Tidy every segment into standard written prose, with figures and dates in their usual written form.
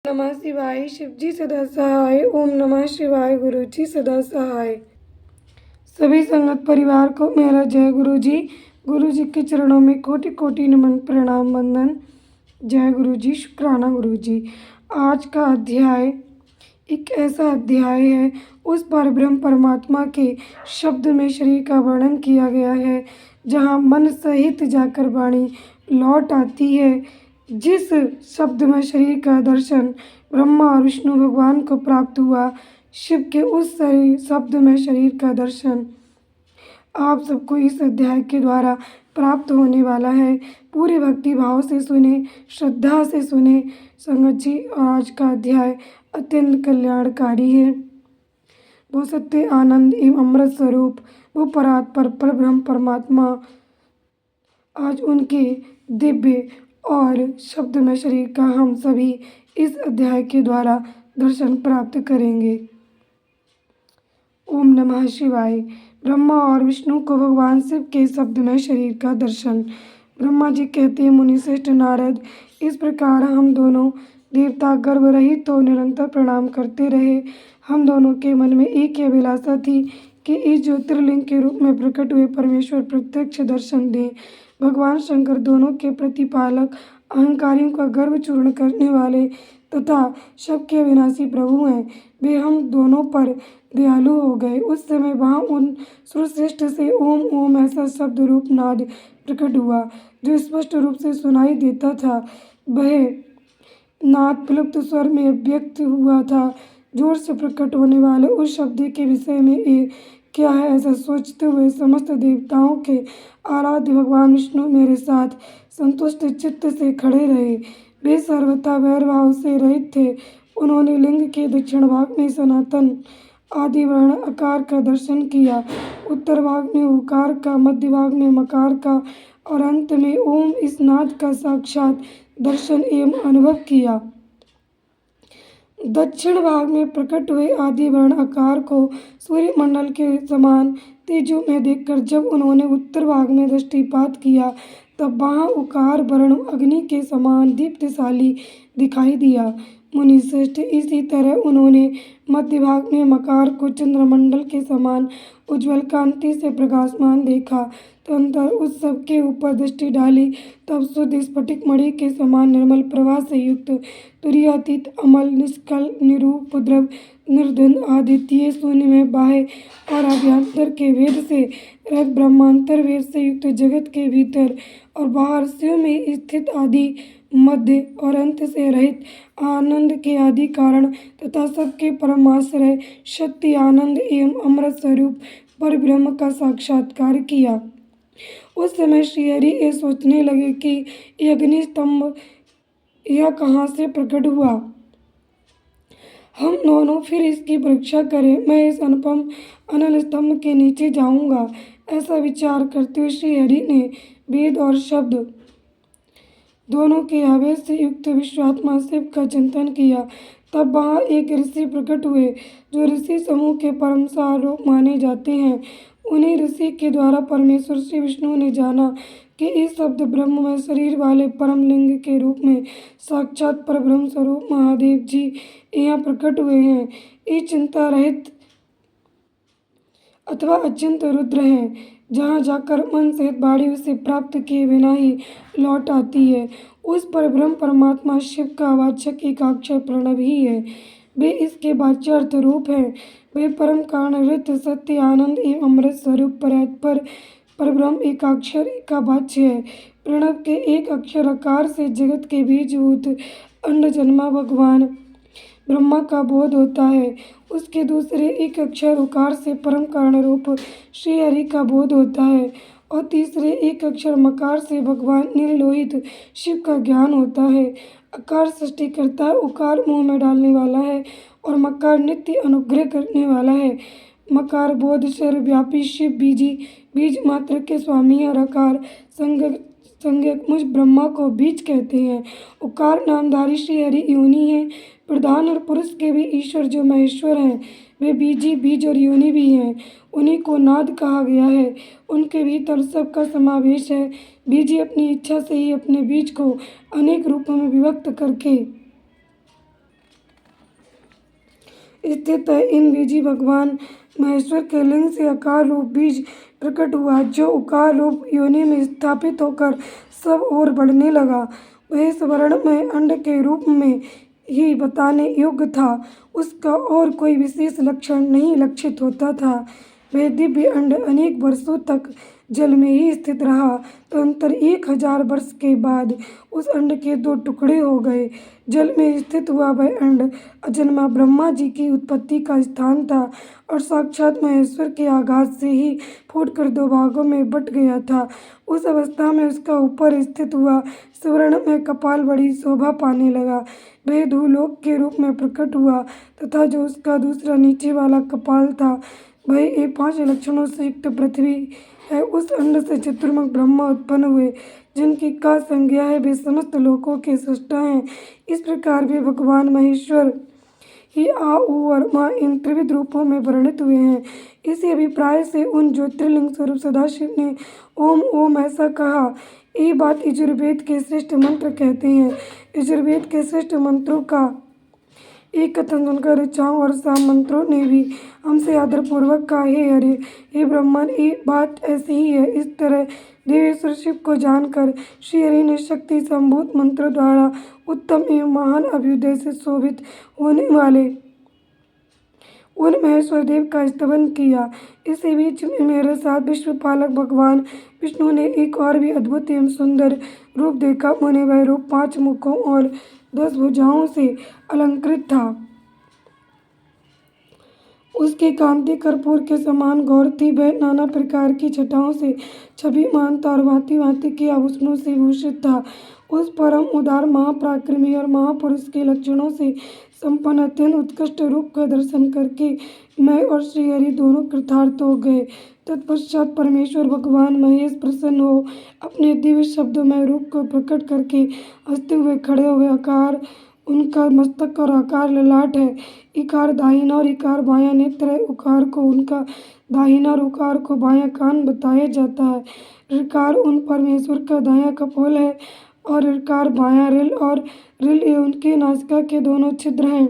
नमः शिवाय। शिवजी सदा सहाय। ओम नमः शिवाय। गुरु जी सदा सहाय। सभी संगत परिवार को मेरा जय गुरु जी। गुरु जी के चरणों में कोटि कोटि नमन प्रणाम वंदन। जय गुरु जी। शुक्राना गुरु जी। आज का अध्याय एक ऐसा अध्याय है, उस परब्रह्म परमात्मा के शब्द में शरीर का वर्णन किया गया है, जहाँ मन सहित जाकर वाणी लौट आती है। जिस शब्द में शरीर का दर्शन ब्रह्मा और विष्णु भगवान को प्राप्त हुआ, शिव के उस शब्द में शरीर का दर्शन आप सबको इस अध्याय के द्वारा प्राप्त होने वाला है। पूरे भक्ति भाव से सुने, श्रद्धा से सुने संगत जी। और आज का अध्याय अत्यंत कल्याणकारी है। वो सत्य, आनंद एवं अमृत स्वरूप, वो परात्पर पर ब्रह्म परमात्मा आज उनके दिव्य और शब्द में शरीर का हम सभी इस अध्याय के द्वारा दर्शन प्राप्त करेंगे। ओम नमः शिवाय। ब्रह्मा और विष्णु को भगवान शिव के शब्द में शरीर का दर्शन। ब्रह्मा जी कहते हैं, मुनि श्रेष्ठ नारद, इस प्रकार हम दोनों देवता गर्भ रहित तो निरंतर प्रणाम करते रहे। हम दोनों के मन में एक ही अभिलाषा थी कि इस ज्योतिर्लिंग के रूप में प्रकट हुए परमेश्वर प्रत्यक्ष दर्शन दें। भगवान शंकर दोनों के प्रतिपालक, अहंकारियों का गर्व चूर्ण करने वाले तथा सबके विनाशी प्रभु हैं। वे हम दोनों पर दयालु हो गए। उस समय वहाँ उन सुरश्रेष्ठ से ओम ओम ऐसा शब्द रूप नाद प्रकट हुआ, जो स्पष्ट रूप से सुनाई देता था। वह नाद प्लुप्त स्वर में अव्यक्त हुआ था। जोर से प्रकट होने वाले उस शब्द के विषय में ये क्या है, ऐसा सोचते हुए समस्त देवताओं के आराध्य भगवान विष्णु मेरे साथ संतुष्ट चित्त से खड़े रहे। वे सर्वथा वैरभाव से रहित थे। उन्होंने लिंग के दक्षिण भाग में सनातन आदि वर्ण आकार का दर्शन किया, उत्तर भाग में ओकार का, मध्य भाग में मकार का और अंत में ओम इस नाद का साक्षात दर्शन एवं अनुभव किया। दक्षिण भाग में प्रकट हुए आदि वर्ण आकार को सूर्यमंडल के समान तेजो में देखकर जब उन्होंने उत्तर भाग में दृष्टिपात किया, तब वहाँ उकार वर्ण अग्नि के समान दीप्तशाली दिखाई दिया। मुनि श्रेष्ठ, इसी तरह उन्होंने मध्य भाग में मकार को चंद्रमंडल के समान उज्ज्वल कांति से प्रकाशमान देखा। तदनंतर उस सब के ऊपर दृष्टि डाली, तब शुद्ध स्फटिक मणि के समान निर्मल प्रभा से युक्त, तुरीयातीत, अमल, निष्कल, निरुपद्रव, निर्द्वंद, अद्वितीय, शून्य में बाह्य और अभ्यंतर के भेद से रहित, ब्रह्मांतर भेद से युक्त, जगत के भीतर और बाहर शिव में स्थित, आदि मध्य और अंत से रहित, आनंद के आदि कारण तथा सबके परमाश्रय, शक्ति, आनंद एवं अमृत स्वरूप परब्रह्म का साक्षात्कार किया। उस समय श्रीहरि ये सोचने लगे कि ये अग्निस्तंभ यह कहाँ से प्रकट हुआ। हम दोनों फिर इसकी परीक्षा करें। मैं इस अनुपम अनल स्तंभ के नीचे जाऊंगा। ऐसा विचार करते हुए श्रीहरि ने वेद और शब्द दोनों के आवेश से युक्त विश्वात्मा शिव का चिंतन किया। तब वहाँ एक ऋषि प्रकट हुए, जो ऋषि समूह के परम सार माने जाते हैं। उन्हीं ऋषि के द्वारा परमेश्वर श्री विष्णु ने जाना कि इस शब्द ब्रह्म में शरीर वाले परम लिंग के रूप में साक्षात परब्रह्म स्वरूप महादेव जी यहाँ प्रकट हुए हैं। ये चिंता रहित अथवा अचिंत रुद्र हैं। जहाँ जाकर मन सहित वाणी उसे प्राप्त किए बिना ही लौट आती है। उस परब्रह्म परमात्मा शिव का वाचक एकाक्षर प्रणव ही है। वे इसके वाच्यार्थ रूप हैं। वे परम कारण रित, सत्य, आनंद एवं अमृत स्वरूप परात्पर परब्रह्म एकाक्षर का वाच्य है। प्रणव के एक अक्षर आकार से जगत के बीजभूत अंड जन्मा भगवान ब्रह्मा का बोध होता है। उसके दूसरे एक अक्षर उकार से परम कारण रूप श्रीहरि का बोध होता है और तीसरे एक अक्षर मकार से भगवान नीललोहित शिव का ज्ञान होता है। अकार सृष्टि करता है, उकार मुंह में डालने वाला है और मकार नित्य अनुग्रह करने वाला है। मकार बोध सर्वव्यापी शिव बीजी, बीज मात्र के स्वामी और अकार संज्ञक मुझ ब्रह्मा को बीज कहते हैं। उकार नामधारी श्रीहरि योनि है, प्रधान और पुरुष के भी ईश्वर जो महेश्वर हैं। वे बीजी, बीज और योनि भी हैं। उन्हीं को नाद कहा गया है। उनके भीतर सबका समावेश है। बीजी अपनी इच्छा से ही अपने बीज को अनेक रूपों में विभक्त करके स्थित है। इन बीजी भगवान महेश्वर के लिंग से आकार रूप बीज प्रकट हुआ, जो उकार रूप योनि में स्थापित होकर सब ओर बढ़ने लगा। वह स्वर्णमय अंड के रूप में ही बताने योग्य था। उसका और कोई विशेष लक्षण नहीं लक्षित होता था। वह दिव्य अंड अनेक वर्षों तक जल में ही स्थित रहा। तदनंतर 1000 वर्ष के बाद उस अंड के 2 टुकड़े हो गए। जल में स्थित हुआ वह अंड अजन्मा ब्रह्मा जी की उत्पत्ति का स्थान था और साक्षात महेश्वर के आघात से ही फूटकर 2 भागों में बट गया था। उस अवस्था में उसका ऊपर स्थित हुआ स्वर्ण में कपाल बड़ी शोभा पाने लगा। वह धूलोक के रूप में प्रकट हुआ तथा जो उसका दूसरा नीचे वाला कपाल था, वह ये 5 लक्षणों से युक्त पृथ्वी है। उस अंड से चतुर्मुख ब्रह्मा उत्पन्न हुए, जिनकी का संज्ञा है वे समस्त लोकों के सृष्टा हैं। इस प्रकार वे भगवान महेश्वर ही आ, ऊ और माँ इन त्रिविध रूपों में वर्णित हुए हैं। इसी अभिप्राय से उन ज्योतिर्लिंग स्वरूप सदाशिव ने ओम ओम ऐसा कहा। ये बात यजुर्वेद के श्रेष्ठ मंत्र कहते हैं। यजुर्वेद के श्रेष्ठ मंत्रों का एक कथन सुनकर ऋचाओं और साम मंत्रों ने भी हमसे आदरपूर्वक कहा, हे हरे, हे ब्रह्मन, ये बात ऐसी ही है। इस तरह देवेश्वर शिव को जानकर श्री हरि ने शक्ति संभूत मंत्रों द्वारा उत्तम एवं महान अभ्युदय से शोभित होने वाले उन महेश्वर देव का स्तवन किया। इसी बीच में मेरे साथ विश्वपालक भगवान विष्णु ने एक और भी अद्भुत एवं सुंदर रूप देखा। उन्हें वह रूप 5 मुखों और 10 भुजाओं से अलंकृत था। उसकी कांति कर्पूर के समान गौर थी। वह नाना प्रकार की छटाओं से छविमान था और भांति भांति के आभूषणों से भूषित था। उस परम उदार महापराक्रमी और महापुरुष के लक्षणों से संपन्न अत्यंत उत्कृष्ट रूप का दर्शन करके मैं और श्रीहरि दोनों कृतार्थ हो गए। तत्पश्चात परमेश्वर भगवान महेश प्रसन्न हो अपने दिव्य शब्दमय रूप को प्रकट करके हंसते हुए खड़े हो गए। आकार उनका मस्तक और आकार ललाट है। इकार दाहिना और इकार बायां नेत्र है। उकार को उनका दाहिना और उकार को बायां कान बताया जाता है। ऋकार उन परमेश्वर का दायां कपोल है और ऋकार बायां रिल और रिल ये उनके नासिका के दोनों छिद्र हैं।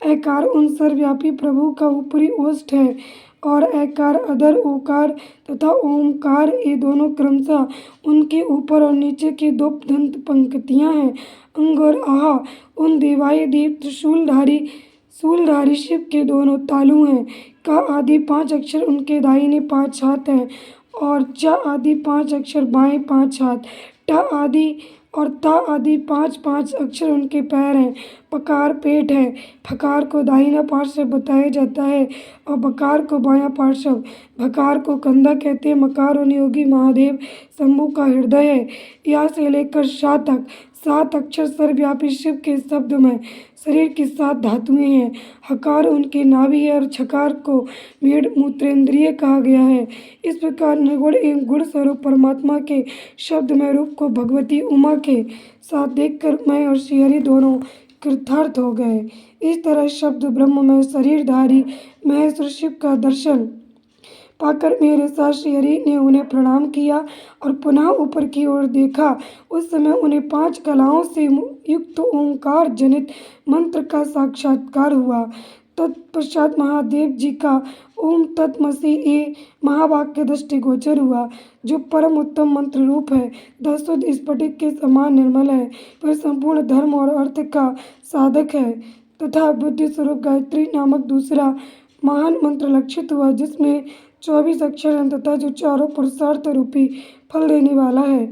एकार उन सर्वव्यापी प्रभु का ऊपरी ओष्ठ है और एकार अधर ओकार तथा ओमकार ये दोनों क्रमशः उनके ऊपर और नीचे की 2 दंत पंक्तियां हैं। अंग और आह उन देवाय देव शूलधारी शिव के दोनों तालु हैं। का आदि 5 अक्षर उनके दाहिने 5 हाथ हैं और च आदि 5 अक्षर बाएं 5 हाथ। ट आदि और ता आदि 5 अक्षर उनके पैर हैं। पकार पेट है। फकार को दाहिना पार्श्व बताया जाता है और बकार को बायां पार्श्व। भकार को कंधा कहते हैं। मकार उन योगी महादेव शंभु का हृदय है। यहाँ से लेकर शा तक 7 अक्षर सर्वव्यापी शिव के शब्द में शरीर की 7 धातुएं हैं। हकार उनकी नाभि है और छकार को मेढ़ मूत्रेंद्रिय कहा गया है। इस प्रकार निर्गुण एवं गुण स्वरूप परमात्मा के शब्दमय रूप को भगवती उमा के साथ देखकर मैं और श्रीहरि दोनों कृतार्थ हो गए। इस तरह शब्द ब्रह्म में शरीरधारी महेश्वर शिव का दर्शन पाकर मेरे साथ श्रीहरि ने उन्हें प्रणाम किया और पुनः ऊपर की ओर देखा। उस समय उन्हें 5 कलाओं से युक्त ओंकार जनित मंत्र का साक्षात्कार हुआ। तत्पश्चात महादेव जी का ओम तत्मसि ये महावाक्य दृष्टिगोचर हुआ, जो परम उत्तम मंत्र रूप है। दशुद्ध स्फटिक के समान निर्मल है। वह संपूर्ण धर्म और अर्थ का साधक है तथा बुद्धि स्वरूप गायत्री नामक दूसरा महान मंत्र लक्षित हुआ, जिसमें 24 अक्षर हैं तथा जो चारों पुरुषार्थ रूपी फल देने वाला है।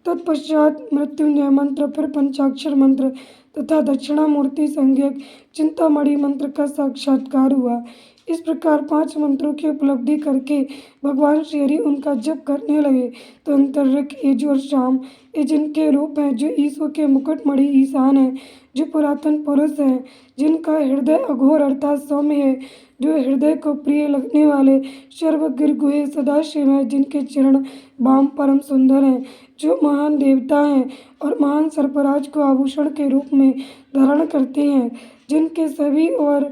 तत्पश्चात मृत्युंजय मंत्र, फिर पंचाक्षर मंत्र तथा दक्षिणामूर्ति संज्ञक चिंतामणि मंत्र का साक्षात्कार हुआ। इस प्रकार 5 मंत्रों की उपलब्धि करके भगवान श्रीहरि उनका जप करने लगे। तदनंतर ऋक, यजु और साम ये जिनके रूप हैं, जो ईश्वर के मुकुटमणि ईशान है, जो पुरातन पुरुष हैं, जिनका हृदय अघोर अर्थात सौम्य है, जो हृदय को प्रिय लगने वाले सर्वज्ञ गुहे सदाशिव हैं, जिनके चरण बाम परम सुंदर हैं, जो महान देवता हैं और महान सर्पराज को आभूषण के रूप में धारण करते हैं, जिनके सभी ओर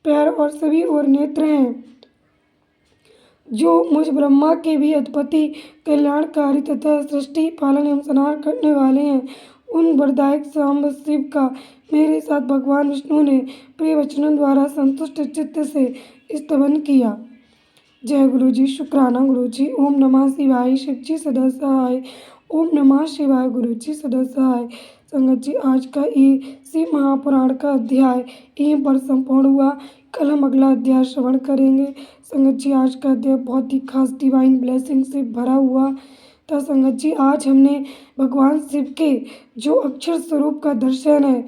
पैर और सभी ओर नेत्र हैं, जो मुझ ब्रह्मा के भी अधिपति कल्याणकारी तथा सृष्टि पालन एवं संहार करने वाले हैं, उन वरदायक सांब शिव का मेरे साथ भगवान विष्णु ने प्रिय वचनों द्वारा संतुष्ट चित्त से स्तवन किया। जय गुरु जी। शुक्राना गुरु जी। ओम नमः शिवाय। शिव जी सदा सहाय। ओम नमः शिवाय। गुरु जी सदा सहाय। संगत जी, आज का ये शिव महापुराण का अध्याय यहीं पर संपूर्ण हुआ। कल हम अगला अध्याय श्रवण करेंगे। संगत जी, आज का अध्याय बहुत ही खास डिवाइन ब्लेसिंग से भरा हुआ। तो संगत जी, आज हमने भगवान शिव के जो अक्षर स्वरूप का दर्शन है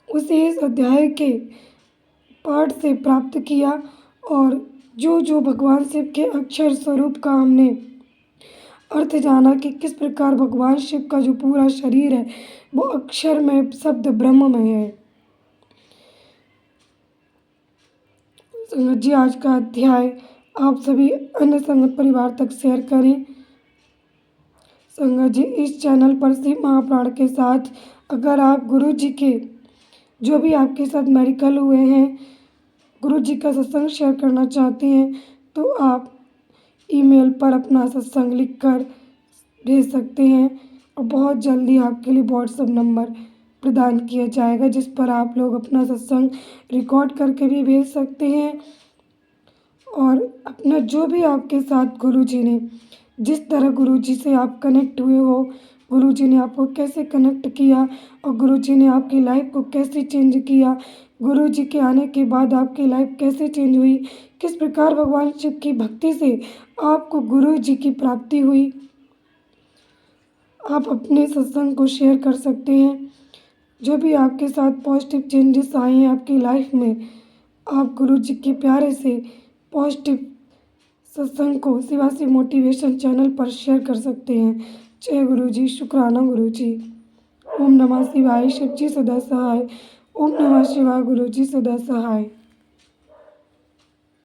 उसे इस अध्याय के पाठ से प्राप्त किया, और जो जो भगवान शिव के अक्षर स्वरूप का हमने अर्थ जाना कि किस प्रकार भगवान शिव का जो पूरा शरीर है वो अक्षर में, शब्द ब्रह्म में है। संगत जी, आज का अध्याय आप सभी अन्य संगत परिवार तक शेयर करें। संगत जी, इस चैनल पर शिव महापुराण के साथ अगर आप गुरु जी के जो भी आपके साथ मेरिकल हुए हैं, गुरु जी का सत्संग शेयर करना चाहते हैं तो आप ईमेल पर अपना सत्संग लिखकर भेज सकते हैं, और बहुत जल्दी आपके लिए व्हाट्सएप नंबर प्रदान किया जाएगा जिस पर आप लोग अपना सत्संग रिकॉर्ड करके भी भेज सकते हैं। और अपना जो भी आपके साथ गुरु जी ने जिस तरह गुरु जी से आप कनेक्ट हुए हो, गुरु जी ने आपको कैसे कनेक्ट किया और गुरु जी ने आपकी लाइफ को कैसे चेंज किया, गुरु जी के आने के बाद आपकी लाइफ कैसे चेंज हुई, किस प्रकार भगवान शिव की भक्ति से आपको गुरु जी की प्राप्ति हुई, आप अपने सत्संग को शेयर कर सकते हैं। जो भी आपके साथ पॉजिटिव चेंजेस आए हैं आपकी लाइफ में, आप गुरु जी के प्यारे से पॉजिटिव सत्संग को शिवासी मोटिवेशन चैनल पर शेयर कर सकते हैं। जय गुरु जी। शुक्राना गुरु जी। ओम नमः शिवाय। शिव जी सदा सहाय। ओम नमः शिवाय। गुरु जी सदा सहाय।